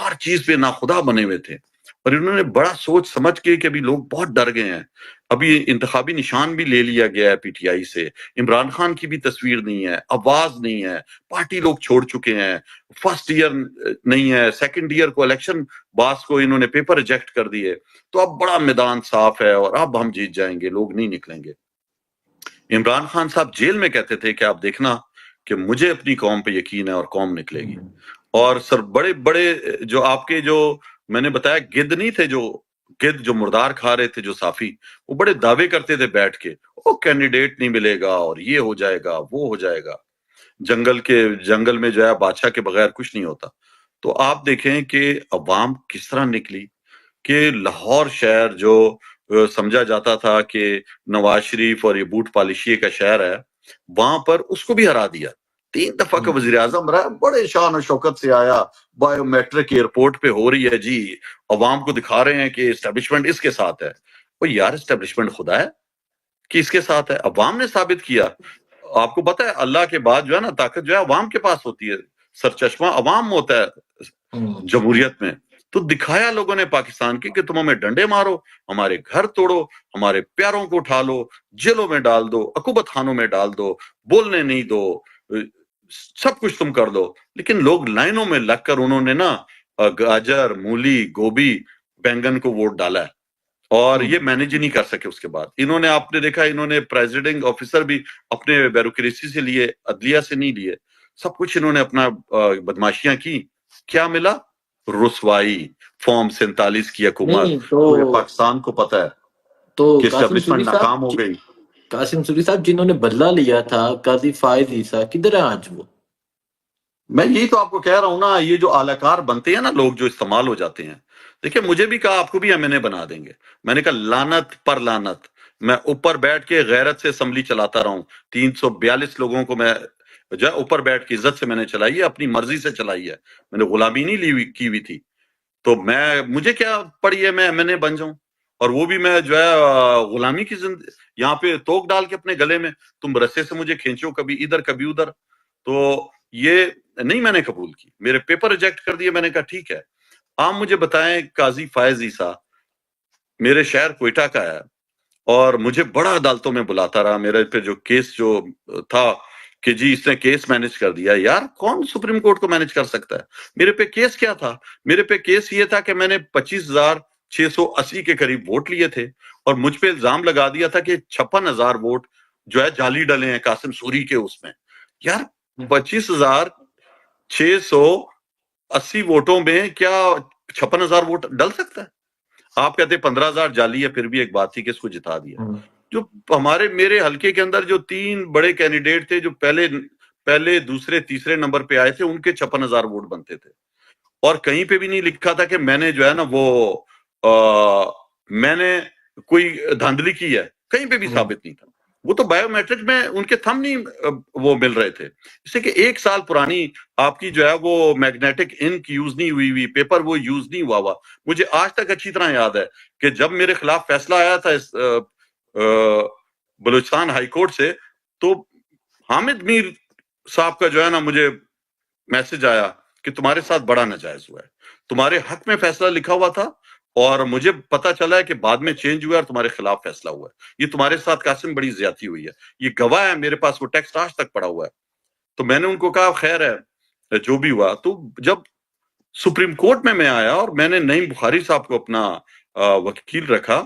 [SPEAKER 1] ہر چیز پہ ناخدا بنے ہوئے تھے. اور انہوں نے بڑا سوچ سمجھ کے کہ ابھی لوگ بہت ڈر گئے ہیں. ابھی انتخابی نشان بھی لے لیا گیا ہے پی ٹی آئی سے, عمران خان کی بھی تصویر نہیں ہے, آواز نہیں ہے, پارٹی لوگ چھوڑ چکے ہیں, فرسٹ ایئر نہیں ہے, سیکنڈ ایئر کو الیکشن باس کو انہوں نے پیپر ریجیکٹ کر دیے. تو اب بڑا میدان صاف ہے اور اب ہم جیت جائیں گے, لوگ نہیں نکلیں گے. عمران خان صاحب جیل میں کہتے تھے کہ آپ دیکھنا کہ مجھے اپنی قوم پہ یقین ہے اور قوم نکلے گی. اور سر بڑے بڑے جو آپ کے جو میں نے بتایا گدھ نہیں تھے, جو گدھ جو مردار کھا رہے تھے جو صافی, وہ بڑے دعوے کرتے تھے بیٹھ کے, وہ کینڈیڈیٹ نہیں ملے گا اور یہ ہو جائے گا وہ ہو جائے گا. جنگل میں جو ہے بادشاہ کے بغیر کچھ نہیں ہوتا. تو آپ دیکھیں کہ عوام کس طرح نکلی کہ لاہور شہر جو سمجھا جاتا تھا کہ نواز شریف اور یہ بوٹ پالشی کا شہر ہے, وہاں پر اس کو بھی ہرا دیا. 3 دفعہ کا وزیر اعظم رہا, بڑے شان و شوکت سے آیا, بایو میٹرک ایئرپورٹ پہ ہو رہی ہے جی, عوام کو دکھا رہے ہیں کہ اسٹیبلشمنٹ اس کے ساتھ ہے. وہ یار اسٹیبلشمنٹ خدا ہے کہ اس کے ساتھ ہے, عوام نے ثابت کیا. آپ کو پتا ہے اللہ کے بعد جو ہے نا طاقت جو ہے عوام کے پاس ہوتی ہے, سرچشمہ عوام ہوتا ہے جمہوریت میں. تو دکھایا لوگوں نے پاکستان کی کہ تم ہمیں ڈنڈے مارو, ہمارے گھر توڑو, ہمارے پیاروں کو اٹھا لو, جیلوں میں ڈال دو, عقوبت خانوں میں ڈال دو, بولنے نہیں دو, سب کچھ تم کر دو. لیکن لوگ لائنوں میں لگ کر انہوں نے نا گاجر, مولی, گوبھی, بینگن کو ووٹ ڈالا ہے اور یہ مینیج نہیں کر سکے. اس کے بعد انہوں نے, آپ نے دیکھا انہوں نے پریزیڈنگ آفیسر بھی اپنے بیوروکریسی سے لیے, عدلیہ سے نہیں لیے, سب کچھ انہوں نے اپنا بدماشیاں کی. کیا ملا؟ رسوائی. فارم 47 کی حکومت, پورے پاکستان کو پتا ہے
[SPEAKER 2] تو
[SPEAKER 1] کہ
[SPEAKER 2] قاسم
[SPEAKER 1] اسٹیبلشمنٹ ناکام ہو گئی.
[SPEAKER 2] قاسم سوری صاحب جنہوں نے بدلہ لیا تھا, قاضی فائز عیسیٰ کدھر ہے آج وہ؟
[SPEAKER 1] میں یہی تو آپ کو کہہ رہا ہوں نا, یہ جو اعلی کار بنتے ہیں نا لوگ جو استعمال ہو جاتے ہیں. دیکھیں مجھے بھی کہا آپ کو بھی ایم این اے بنا دیں گے, میں نے کہا لعنت پر لعنت, میں اوپر بیٹھ کے غیرت سے اسمبلی چلاتا رہا ہوں. 342 لوگوں کو میں جو ہے اوپر بیٹھ کے عزت سے میں نے چلائی ہے, اپنی مرضی سے چلائی ہے, میں نے غلامی نہیں کی ہوئی تھی. تو مجھے کیا پڑی ہے میں ایم این اے بن جاؤں, اور وہ بھی میں جو ہے غلامی کی یہاں پہ توک ڈال کے اپنے گلے میں, تم رسے سے مجھے کھینچو کبھی ادھر کبھی ادھر. تو یہ نہیں میں نے قبول کی, میرے پیپر ریجیکٹ کر دیے. میں نے کہا ٹھیک ہے, آپ مجھے بتائیں قاضی فائز عیسیٰ میرے شہر کوئٹہ کا ہے اور مجھے بڑا عدالتوں میں بلاتا رہا, میرے پہ جو کیس جو تھا کہ جی اس نے کیس مینج کر دیا. یار کون سپریم کورٹ کو مینج کر سکتا ہے؟ میرے پہ کیس کیا تھا؟ میرے پہ کیس یہ تھا کہ میں نے 25,680 کے قریب ووٹ لیے تھے اور مجھ پہ الزام لگا دیا تھا کہ 56,000 ووٹ جو ہے جعلی ڈلے ہیں قاسم سوری کے اس میں. یار 25,680 ووٹوں میں کیا 56,000 ووٹ ڈل سکتا ہے؟ آپ کہتے 15,000 جعلی ہے, پھر بھی ایک بات تھی کہ اس کو جتا دیا. جو میرے حلقے کے اندر جو 3 بڑے کینڈیڈیٹ تھے جو پہلے دوسرے تیسرے نمبر پہ آئے تھے, ان کے 56,000 ووٹ بنتے تھے. اور کہیں پہ بھی نہیں لکھا تھا کہ میں نے جو ہے نا وہ میں نے کوئی دھاندلی کی ہے, کہیں پہ بھی ثابت نہیں تھا. وہ تو بایو میٹرک میں ان کے تھم نہیں وہ مل رہے تھے, اس لیے کہ 1 سال پرانی آپ کی جو ہے وہ میگنیٹک انک یوز نہیں ہوئی, پیپر وہ یوز نہیں ہوا. مجھے آج تک اچھی طرح یاد ہے کہ جب میرے خلاف فیصلہ آیا تھا بلوچستان ہائی کورٹ سے, تو حامد میر صاحب کا جو ہے نا مجھے میسج آیا کہ تمہارے ساتھ بڑا ناجائز ہوا ہے. تمہارے حق میں فیصلہ لکھا ہوا تھا اور مجھے پتا چلا ہے کہ بعد میں چینج ہوا اور تمہارے خلاف فیصلہ ہوا ہے. یہ تمہارے ساتھ قاسم بڑی زیادتی ہوئی ہے. یہ گواہ ہے میرے پاس, وہ ٹیکسٹ آج تک پڑا ہوا ہے. تو میں نے ان کو کہا خیر ہے جو بھی ہوا. تو جب سپریم کورٹ میں آیا اور میں نے نعیم بخاری صاحب کو اپنا وکیل رکھا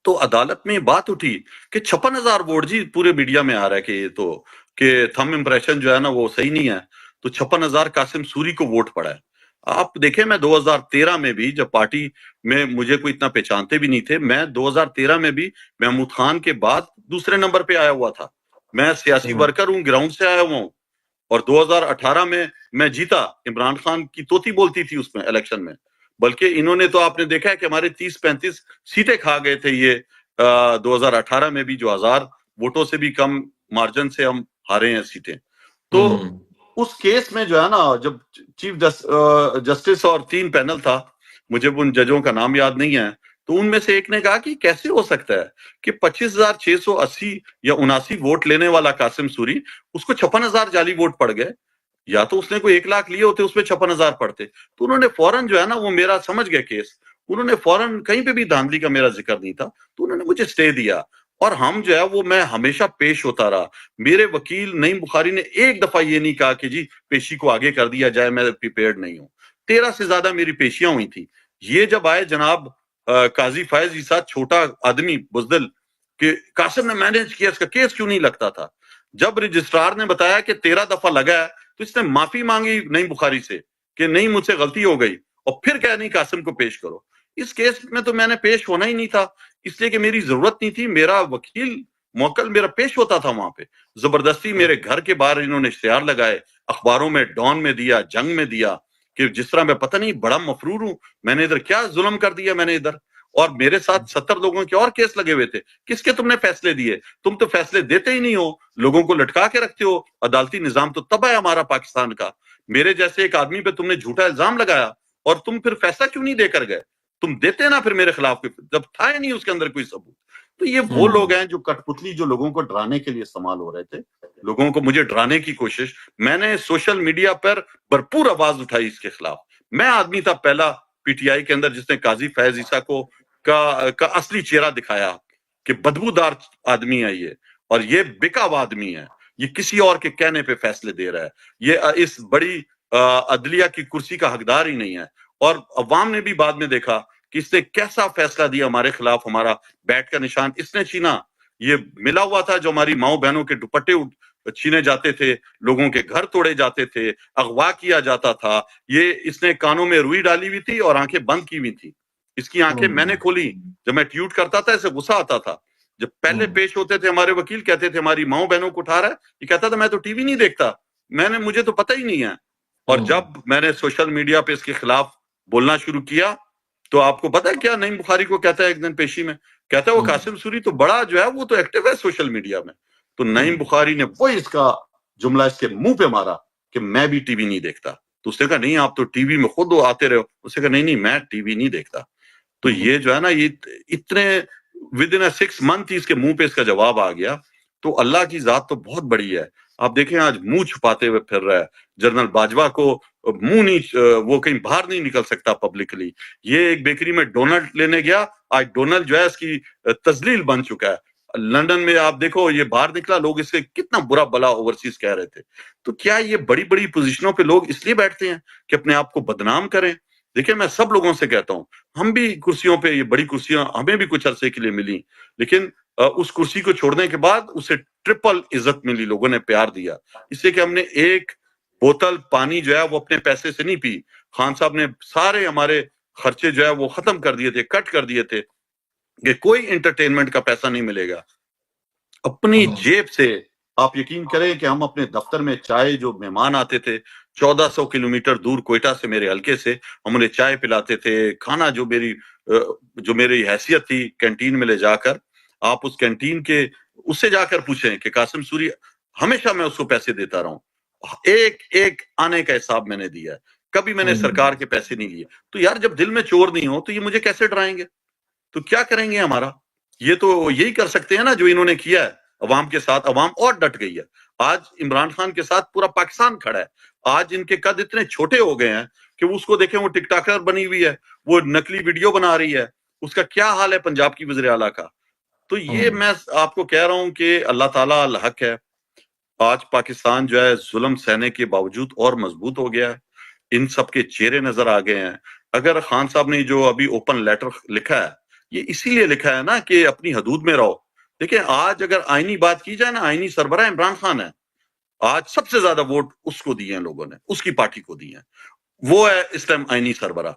[SPEAKER 1] تو عدالت میں یہ بات اٹھی کہ 56,000 ووٹ جی پورے میڈیا میں آ رہا ہے کہ یہ تو کہ تھم امپریشن جو ہے نا وہ صحیح نہیں ہے, تو 56,000 قاسم سوری کو ووٹ پڑا ہے. آپ دیکھیں میں 2013 میں بھی جب پارٹی میں مجھے کوئی اتنا پہچانتے بھی نہیں تھے, میں 2013 میں بھی محمود خان کے بعد دوسرے نمبر پہ آیا ہوا تھا. میں سیاسی ورکر ہوں, گراؤنڈ سے آیا ہوا ہوں. اور 2018 میں جیتا, عمران خان کی توتی بولتی تھی اس میں الیکشن میں, بلکہ انہوں نے تو آپ نے دیکھا ہے کہ ہمارے 30-35 سیٹیں کھا گئے تھے یہ 2018 میں بھی, جو 1000 ووٹوں سے بھی کم مارجن سے ہم ہارے ہیں سیٹیں. تو اس کیس میں جو ہے نا, جب چیف جسٹس اور 3 پینل تھا, مجھے ان ججوں کا نام یاد نہیں ہے, تو ان میں سے ایک نے کہا کہ کیسے ہو سکتا ہے کہ 25,680 یا 79 ووٹ لینے والا قاسم سوری, اس کو 56,000 جعلی ووٹ پڑ گئے. یا تو اس نے کوئی 1 لاکھ لیے ہوتے, اس میں 56,000 پڑتے. تو انہوں نے فوراً جو ہے نا, وہ میرا سمجھ گئے کیس, انہوں نے فوراً, کہیں پہ بھی دھاندلی کا میرا ذکر نہیں تھا, تو انہوں نے مجھے سٹے دیا. اور ہم جو ہے وہ, میں ہمیشہ پیش ہوتا رہا. میرے وکیل نعیم بخاری نے ایک دفعہ یہ نہیں کہا کہ جی پیشی کو آگے کر دیا جائے, میں پریپیئرڈ نہیں ہوں. 13 سے زیادہ میری پیشیاں ہوئی تھی. یہ جب آئے جناب قاضی فائز عیسیٰ, چھوٹا آدمی بزدل, کہ قاسم نے مینیج کیا, اس کا کیس کیوں نہیں لگتا تھا. جب رجسٹرار نے بتایا کہ 13 دفعہ لگا ہے, تو اس نے معافی مانگی نعیم بخاری سے کہ نہیں مجھ سے غلطی ہو گئی, اور پھر کہا نہیں قاسم کو پیش کرو. اس کیس میں تو میں نے پیش ہونا ہی نہیں تھا, اس لیے کہ میری ضرورت نہیں تھی. میرا وکیل موکل میرا پیش ہوتا تھا وہاں پہ. زبردستی میرے گھر کے باہر انہوں نے اشتہار لگائے, اخباروں میں, ڈان میں دیا, جنگ میں دیا, کہ جس طرح میں پتہ نہیں بڑا مفرور ہوں, میں نے ادھر کیا ظلم کر دیا میں نے ادھر. اور میرے ساتھ 70 لوگوں کے اور کیس لگے ہوئے تھے. کس کے تم نے فیصلے دیے؟ تم تو فیصلے دیتے ہی نہیں ہو, لوگوں کو لٹکا کے رکھتے ہو. عدالتی نظام تو تباہ ہے ہمارا پاکستان کا. میرے جیسے ایک آدمی پہ تم نے جھوٹا الزام لگایا, اور تم پھر فیصلہ کیوں نہیں دے کر گئے؟ تم دیتے نا پھر میرے خلاف, جب تھا ہی نہیں اس کے اندر کوئی ثبوت. تو یہ وہ لوگ ہیں جو کٹ پتلی, جو لوگوں کو ڈرانے کے لیے استعمال ہو رہے تھے, لوگوں کو مجھے ڈرانے کی کوشش. میں نے سوشل میڈیا پر بھرپور آواز اٹھائی اس کے خلاف. میں آدمی تھا پہلا پی ٹی آئی کے اندر جس نے قاضی فیض عیسیٰ کو کا اصلی چہرہ دکھایا کہ بدبودار آدمی ہے یہ, اور یہ بکا ہوا آدمی ہے, یہ کسی اور کے کہنے پہ فیصلے دے رہا ہے, یہ اس بڑی عدلیہ کی کرسی کا حقدار ہی نہیں ہے. اور عوام نے بھی بعد میں دیکھا کہ اس نے کیسا فیصلہ دیا ہمارے خلاف. ہمارا بیٹ کا نشان اس نے چھینا. یہ ملا ہوا تھا جو ہماری ماؤں بہنوں کے دوپٹے چھینے جاتے تھے, لوگوں کے گھر توڑے جاتے تھے, اغوا کیا جاتا تھا. یہ اس نے کانوں میں روئی ڈالی ہوئی تھی اور آنکھیں بند کی ہوئی تھی. اس کی آنکھیں میں نے کھولی. جب میں ٹویٹ کرتا تھا اسے غصہ آتا تھا. جب پہلے پیش ہوتے تھے ہمارے وکیل, کہتے تھے ہماری ماؤں بہنوں کو اٹھا رہا ہے, یہ کہتا تھا میں تو ٹی وی نہیں دیکھتا, مجھے تو پتہ ہی نہیں ہے. اور جب میں نے سوشل میڈیا پہ اس کے خلاف بولنا شروع کیا, تو آپ کو پتہ ہے کیا نعیم بخاری کو کہتا ہے ایک دن پیشی میں, کہتا ہے وہ قاسم سوری تو بڑا جو ہے وہ تو ایکٹیو ہے سوشل میڈیا میں. تو نعیم بخاری نے وہی اس کا جملہ اس کے منہ پہ مارا کہ میں بھی ٹی وی نہیں دیکھتا. تو اس نے کہا نہیں آپ تو ٹی وی میں خود آتے رہے ہو. اس نے کہا نہیں میں ٹی وی نہیں دیکھتا. تو یہ جو ہے نا, یہ اتنے ودن 6 month اس کے منہ پہ اس کا جواب آ گیا. تو اللہ کی ذات تو بہت بڑی ہے. آپ دیکھیں آج منہ چھپاتے ہوئے پھر رہا ہے. جنرل باجوہ کو منہ نہیں, وہ کہیں باہر نہیں نکل سکتا پبلکلی. یہ ایک بیکری میں ڈونلڈ لینے گیا, آج ڈونلڈ جو ہے اس کی تذلیل بن چکا ہے. لندن میں آپ دیکھو یہ باہر نکلا, لوگ اس سے کتنا برا بلا اوورسیز کہہ رہے تھے. تو کیا یہ بڑی بڑی پوزیشنوں پہ لوگ اس لیے بیٹھتے ہیں کہ اپنے آپ کو بدنام کریں؟ دیکھیں میں سب لوگوں سے کہتا ہوں, ہم بھی کرسیوں پہ, یہ بڑی کرسیاں ہمیں بھی کچھ عرصے کے لیے ملی, لیکن اس کرسی کو چھوڑنے کے بعد اسے ٹرپل عزت ملی, لوگوں نے پیار دیا. اس لیے کہ ہم نے ایک بوتل پانی جو ہے وہ اپنے پیسے سے نہیں پی. خان صاحب نے سارے ہمارے خرچے جو ہے وہ ختم کر دیے تھے, کٹ کر دیے تھے کہ کوئی انٹرٹینمنٹ کا پیسہ نہیں ملے گا. اپنی جیب سے آپ یقین کریں کہ ہم اپنے دفتر میں چائے, جو مہمان آتے تھے 1400 کلومیٹر دور کوئٹہ سے, میرے حلقے سے, ہم انہیں چائے پلاتے تھے. کھانا جو میری حیثیت تھی کینٹین میں لے جا کر, آپ اس کینٹین کے اس سے جا کر پوچھیں کہ قاسم سوری, ہمیشہ میں اس کو پیسے دیتا رہا ہوں. ایک ایک آنے کا حساب میں نے دیا ہے, کبھی میں نے سرکار کے پیسے نہیں لیے. تو یار جب دل میں چور نہیں ہو تو یہ مجھے کیسے ڈرائیں گے؟ تو کیا کریں گے ہمارا؟ یہ تو یہی کر سکتے ہیں نا جو انہوں نے کیا ہے عوام کے ساتھ. عوام اور ڈٹ گئی ہے. آج عمران خان کے ساتھ پورا پاکستان کھڑا ہے. آج ان کے قد اتنے چھوٹے ہو گئے ہیں کہ اس کو دیکھیں وہ ٹک ٹاکر بنی ہوئی ہے, وہ نقلی ویڈیو بنا رہی ہے, اس کا کیا حال ہے پنجاب کی وزیر اعلیٰ کا. تو یہ میں آپ کو کہہ رہا ہوں کہ اللہ تعالیٰ الحق ہے. آج پاکستان جو ہے ظلم سہنے کے باوجود اور مضبوط ہو گیا ہے, ان سب کے چہرے نظر آ گئے ہیں. اگر خان صاحب نے جو ابھی اوپن لیٹر لکھا ہے, یہ اسی لیے لکھا ہے نا کہ اپنی حدود میں رہو. دیکھیں آج اگر آئینی بات کی جائے نا, آئینی سربراہ عمران خان ہے. آج سب سے زیادہ ووٹ اس کو دیے ہیں لوگوں نے, اس کی پارٹی کو دیے ہیں, وہ ہے اس ٹائم آئینی سربراہ.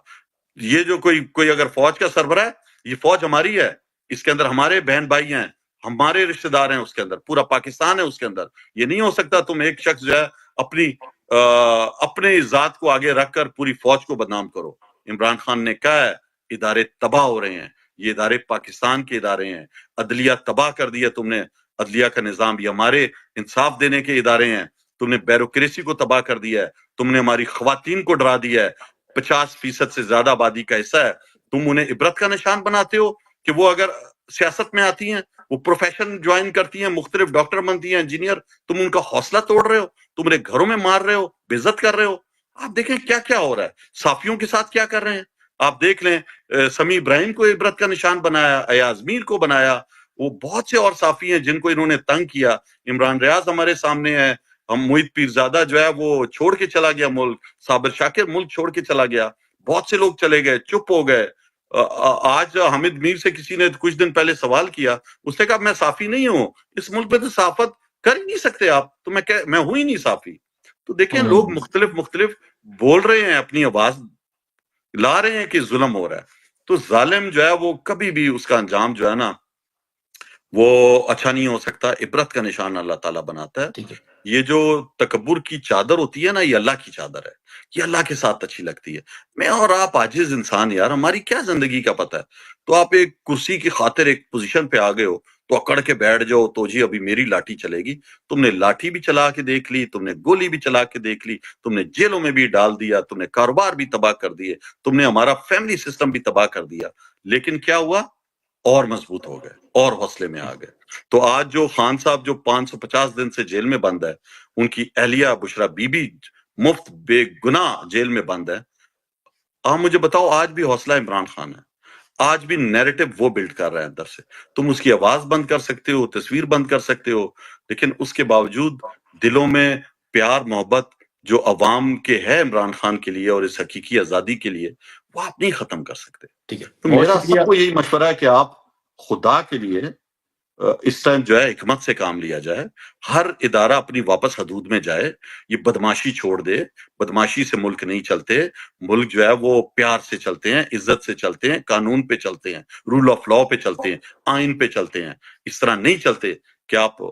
[SPEAKER 1] یہ جو کوئی اگر فوج کا سربراہ ہے, یہ فوج ہماری ہے, اس کے اندر ہمارے بہن بھائی ہیں, ہمارے رشتہ دار ہیں, اس کے اندر پورا پاکستان ہے اس کے اندر. یہ نہیں ہو سکتا تم ایک شخص جو ہے اپنے ذات کو آگے رکھ کر پوری فوج کو بدنام کرو. عمران خان نے کہا ہے ادارے تباہ ہو رہے ہیں, یہ ادارے پاکستان کے ادارے ہیں, عدلیہ تباہ کر دیا تم نے. عدلیہ کا نظام یہ ہمارے انصاف دینے کے ادارے ہیں, تم نے بیوروکریسی کو تباہ کر دیا ہے, تم نے ہماری خواتین کو ڈرا دیا ہے. 50% سے زیادہ آبادی کا حصہ ہے, تم انہیں عبرت کا نشان بناتے ہو کہ وہ اگر سیاست میں آتی ہیں, وہ پروفیشن جوائن کرتی ہیں, مختلف ڈاکٹر بنتی ہیں, انجینئر, تم ان کا حوصلہ توڑ رہے ہو, تم انہیں گھروں میں مار رہے ہو, بے عزت کر رہے ہو. آپ دیکھیں کیا کیا ہو رہا ہے, صحافیوں کے ساتھ کیا کر رہے ہیں. آپ دیکھ لیں سمیع ابراہیم کو عبرت کا نشان بنایا, ایاز میر کو بنایا, وہ بہت سے اور صحافی ہیں جن کو انہوں نے تنگ کیا. عمران ریاض ہمارے سامنے ہے, ہم محیط پیرزادہ جو ہے وہ چھوڑ کے چلا گیا ملک, صابر شاکر ملک چھوڑ کے چلا گیا, بہت سے لوگ چلے گئے, چپ ہو گئے. آج حامد میر سے کسی نے کچھ دن پہلے سوال کیا, اس نے کہا میں صحافی نہیں ہوں, اس ملک میں تو صحافت کر ہی نہیں سکتے آپ, تو میں ہوں ہی نہیں صحافی. تو دیکھیں لوگ مختلف بول رہے ہیں, اپنی آواز لا رہے ہیں کہ ظلم ہو رہا ہے. تو ظالم جو ہے وہ کبھی بھی اس کا انجام جو ہے نا وہ اچھا نہیں ہو سکتا. عبرت کا نشان اللہ تعالیٰ بناتا ہے. یہ جو تکبر کی چادر ہوتی ہے نا, یہ اللہ کی چادر ہے, یہ اللہ کے ساتھ اچھی لگتی ہے. میں اور آپ عاجز انسان یار, ہماری کیا زندگی کا پتہ ہے. تو آپ ایک کرسی کی خاطر ایک پوزیشن پہ آ گئے ہو تو اکڑ کے بیٹھ جاؤ, تو جی ابھی میری لاٹھی چلے گی. تم نے لاٹھی بھی چلا کے دیکھ لی, تم نے گولی بھی چلا کے دیکھ لی, تم نے جیلوں میں بھی ڈال دیا, تم نے کاروبار بھی تباہ کر دیے, تم نے ہمارا فیملی سسٹم بھی تباہ کر دیا. لیکن کیا ہوا, اور مضبوط ہو گئے, اور حوصلے میں آ گئے. تو آج جو خان صاحب جو 550 دن سے جیل میں بند ہے, ان کی اہلیہ بشرا بی بی مفت بے گناہ جیل میں بند ہے. آپ مجھے بتاؤ, آج بھی حوصلہ عمران خان ہے, آج بھی نیریٹو وہ بلڈ کر رہا ہے اندر سے. تم اس کی آواز بند کر سکتے ہو, تصویر بند کر سکتے ہو, لیکن اس کے باوجود دلوں میں پیار محبت جو عوام کے ہے عمران خان کے لیے اور اس حقیقی آزادی کے لیے, وہ آپ نہیں ختم کر سکتے. تو میرا سب کو یہی مشورہ ہے کہ آپ خدا کے لیے اس ٹائم جو ہے حکمت سے کام لیا جائے. ہر ادارہ اپنی واپس حدود میں جائے, یہ بدماشی چھوڑ دے. بدماشی سے ملک نہیں چلتے, ملک جو ہے وہ پیار سے چلتے ہیں, عزت سے چلتے ہیں, قانون پہ چلتے ہیں, رول آف لا پہ چلتے ہیں, آئین پہ چلتے ہیں. اس طرح نہیں چلتے کہ آپ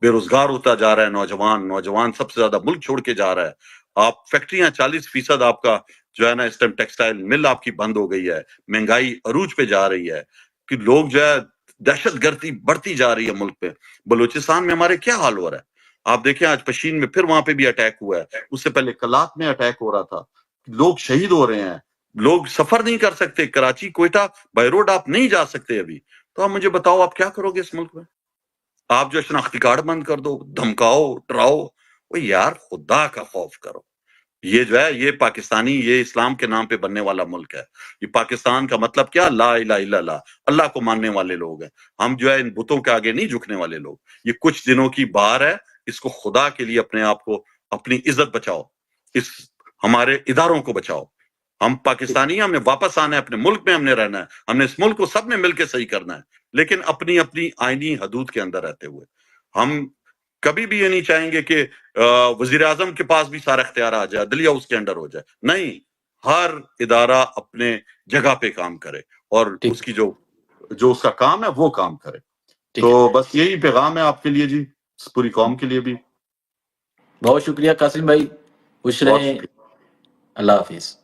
[SPEAKER 1] بے روزگار ہوتا جا رہا ہے نوجوان سب سے زیادہ ملک چھوڑ کے جا رہا ہے. آپ فیکٹریاں 40% آپ کا جو ہے نا اس ٹائم ٹیکسٹائل مل آپ کی بند ہو گئی ہے, مہنگائی عروج پہ جا رہی ہے, کہ لوگ جو ہے دہشت گردی بڑھتی جا رہی ہے ملک پہ. بلوچستان میں ہمارے کیا حال ہو رہا ہے, آپ دیکھیں آج پشین میں پھر وہاں پہ بھی اٹیک ہوا ہے, اس سے پہلے کلات میں اٹیک ہو رہا تھا. لوگ شہید ہو رہے ہیں, لوگ سفر نہیں کر سکتے, کراچی کوئٹہ بائی روڈ آپ نہیں جا سکتے ابھی. تو آپ مجھے بتاؤ آپ کیا کرو گے اس ملک میں. آپ جو شناختی کارڈ بند کر دو, دھمکاؤ ڈراؤ, وہ یار خدا کا خوف کرو. یہ جو ہے یہ پاکستانی, یہ اسلام کے نام پہ بننے والا ملک ہے. یہ پاکستان کا مطلب کیا, لا الہ الا اللہ, اللہ کو ماننے والے لوگ ہیں. ہم جو ہے ان بتوں کے آگے نہیں جھکنے والے لوگ. یہ کچھ دنوں کی بہار ہے, اس کو خدا کے لیے اپنے آپ کو, اپنی عزت بچاؤ, اس ہمارے اداروں کو بچاؤ. ہم پاکستانی, ہم نے واپس آنا ہے, اپنے ملک میں ہم نے رہنا ہے, ہم نے اس ملک کو سب نے مل کے صحیح کرنا ہے, لیکن اپنی اپنی آئینی حدود کے اندر رہتے ہوئے. ہم کبھی بھی یہ نہیں چاہیں گے کہ وزیر اعظم کے پاس بھی سارا اختیار آ جائے, عدلیہ اس کے انڈر ہو جائے. نہیں, ہر ادارہ اپنے جگہ پہ کام کرے اور اس کی جو اس کا کام ہے وہ کام کرے. تو بس یہی پیغام ہے آپ کے لیے جی, پوری قوم کے لیے بھی.
[SPEAKER 2] بہت شکریہ قاسم بھائی, خوش رہیں, اللہ حافظ.